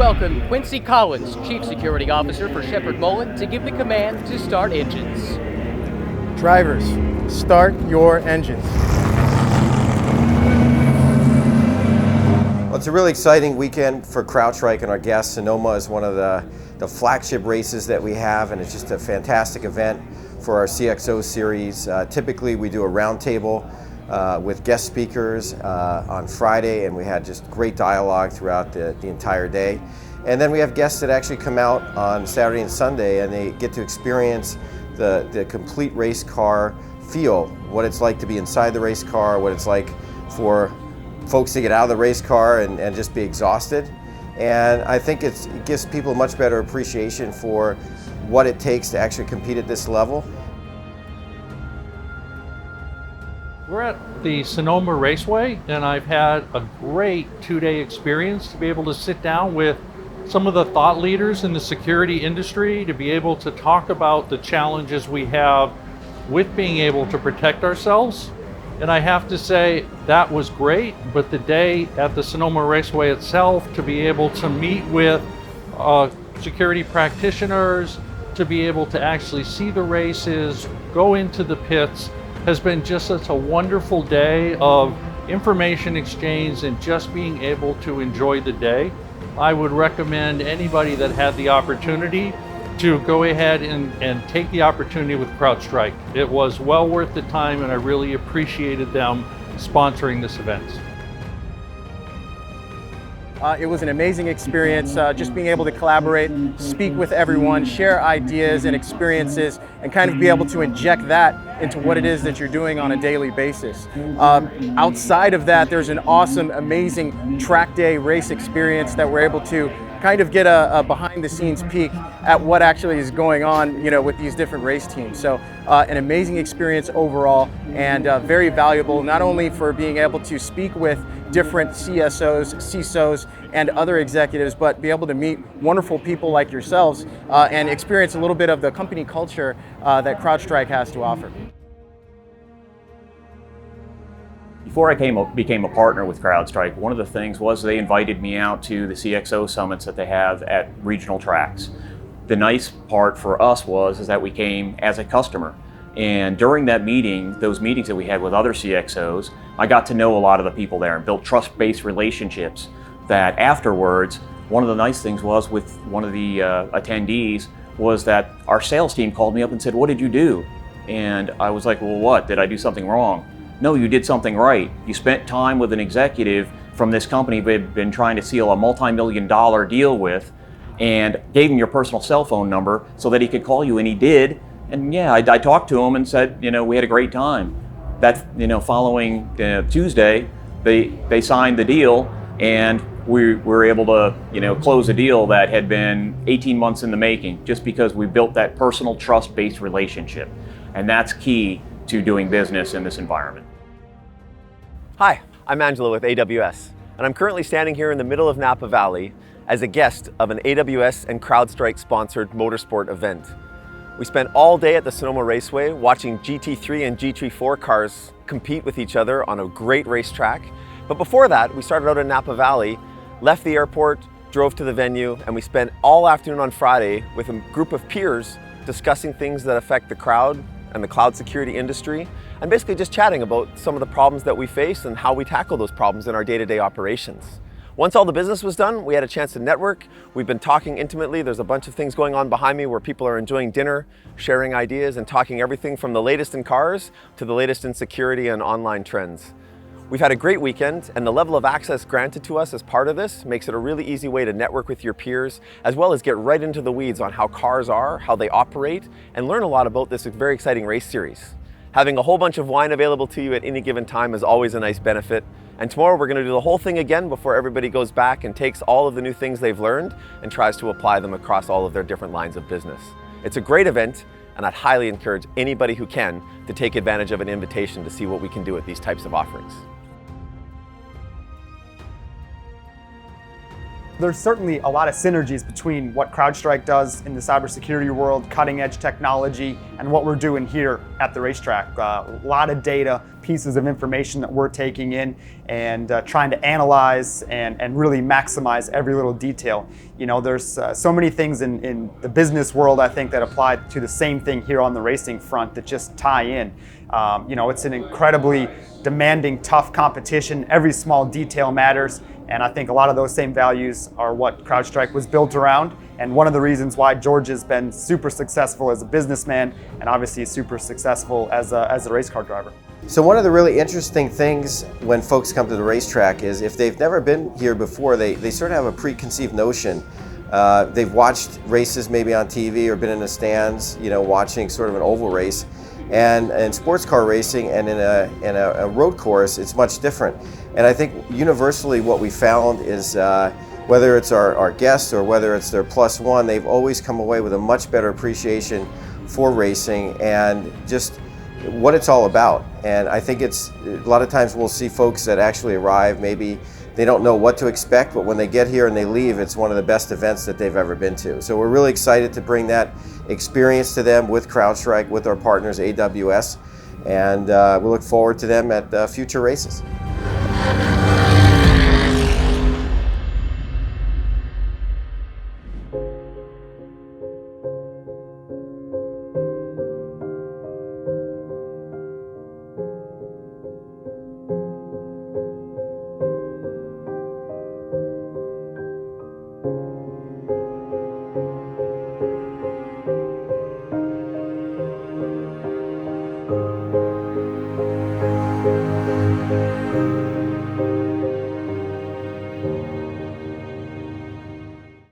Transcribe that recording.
welcome Quincy Collins, Chief Security Officer for Shepherd Mullen, to give the command to start engines. Drivers, start your engines. Well, it's a really exciting weekend for Crowdstrike and our guests. Sonoma is one of the flagship races that we have, and it's just a fantastic event for our CXO series. Typically, we do a roundtable with guest speakers on Friday, and we had just great dialogue throughout the entire day. And then we have guests that actually come out on Saturday and Sunday, and they get to experience the complete race car feel, what it's like to be inside the race car, what it's like for folks to get out of the race car and just be exhausted. And I think it gives people a much better appreciation for what it takes to actually compete at this level. We're at the Sonoma Raceway, and I've had a great two-day experience to be able to sit down with some of the thought leaders in the security industry, to be able to talk about the challenges we have with being able to protect ourselves. And I have to say, that was great, but the day at the Sonoma Raceway itself, to be able to meet with security practitioners, to be able to actually see the races, go into the pits, has been just such a wonderful day of information exchange and just being able to enjoy the day. I would recommend anybody that had the opportunity to go ahead and take the opportunity with Crowdstrike. It was well worth the time, and I really appreciated them sponsoring this event. It was an amazing experience, just being able to collaborate, speak with everyone, share ideas and experiences, and kind of be able to inject that into what it is that you're doing on a daily basis. Outside of that, there's an awesome, amazing track day race experience that we're able to kind of get a behind-the-scenes peek at what actually is going on, with these different race teams. So an amazing experience overall, and very valuable, not only for being able to speak with different CSOs, CISOs, and other executives, but be able to meet wonderful people like yourselves and experience a little bit of the company culture that Crowdstrike has to offer. Before I became a partner with Crowdstrike, one of the things was they invited me out to the CXO summits that they have at regional tracks. The nice part for us is that we came as a customer. And during that meeting, those meetings that we had with other CXOs, I got to know a lot of the people there and built trust-based relationships that afterwards, one of the nice things was with one of the attendees was that our sales team called me up and said, "What did you do?" And I was like, "Well, what? Did I do something wrong?" "No, you did something right. You spent time with an executive from this company we've been trying to seal a multi-million-dollar deal with, and gave him your personal cell phone number so that he could call you," and he did. And yeah, I talked to him and said, we had a great time. That, following Tuesday, they signed the deal, and we were able to, close a deal that had been 18 months in the making, just because we built that personal trust-based relationship. And that's key to doing business in this environment. Hi, I'm Angelo with AWS, and I'm currently standing here in the middle of Napa Valley as a guest of an AWS and Crowdstrike sponsored motorsport event. We spent all day at the Sonoma Raceway watching GT3 and GT4 cars compete with each other on a great racetrack. But before that, we started out in Napa Valley, left the airport, drove to the venue, and we spent all afternoon on Friday with a group of peers discussing things that affect the crowd and the cloud security industry, and basically just chatting about some of the problems that we face and how we tackle those problems in our day-to-day operations. Once all the business was done, we had a chance to network. We've been talking intimately. There's a bunch of things going on behind me where people are enjoying dinner, sharing ideas, and talking everything from the latest in cars to the latest in security and online trends. We've had a great weekend, and the level of access granted to us as part of this makes it a really easy way to network with your peers, as well as get right into the weeds on how cars are, how they operate, and learn a lot about this very exciting race series. Having a whole bunch of wine available to you at any given time is always a nice benefit. And tomorrow we're going to do the whole thing again before everybody goes back and takes all of the new things they've learned and tries to apply them across all of their different lines of business. It's a great event, and I'd highly encourage anybody who can to take advantage of an invitation to see what we can do with these types of offerings. There's certainly a lot of synergies between what Crowdstrike does in the cybersecurity world, cutting edge technology, and what we're doing here at the racetrack. A lot of data, pieces of information that we're taking in and trying to analyze and really maximize every little detail. You know, there's so many things in the business world, I think, that apply to the same thing here on the racing front that just tie in. You know, it's an incredibly demanding, tough competition. Every small detail matters. And I think a lot of those same values are what Crowdstrike was built around, and one of the reasons why George has been super successful as a businessman and obviously super successful as a race car driver. So one of the really interesting things when folks come to the racetrack is if they've never been here before, they sort of have a preconceived notion. They've watched races maybe on TV or been in the stands, you know, watching sort of an oval race. And in sports car racing and in a road course, it's much different. And I think universally what we found is whether it's our guests or whether it's their plus one, they've always come away with a much better appreciation for racing and just what it's all about. And I think it's a lot of times we'll see folks that actually arrive, maybe they don't know what to expect, but when they get here and they leave, it's one of the best events that they've ever been to. So we're really excited to bring that experience to them with Crowdstrike, with our partners AWS, and we look forward to them at future races.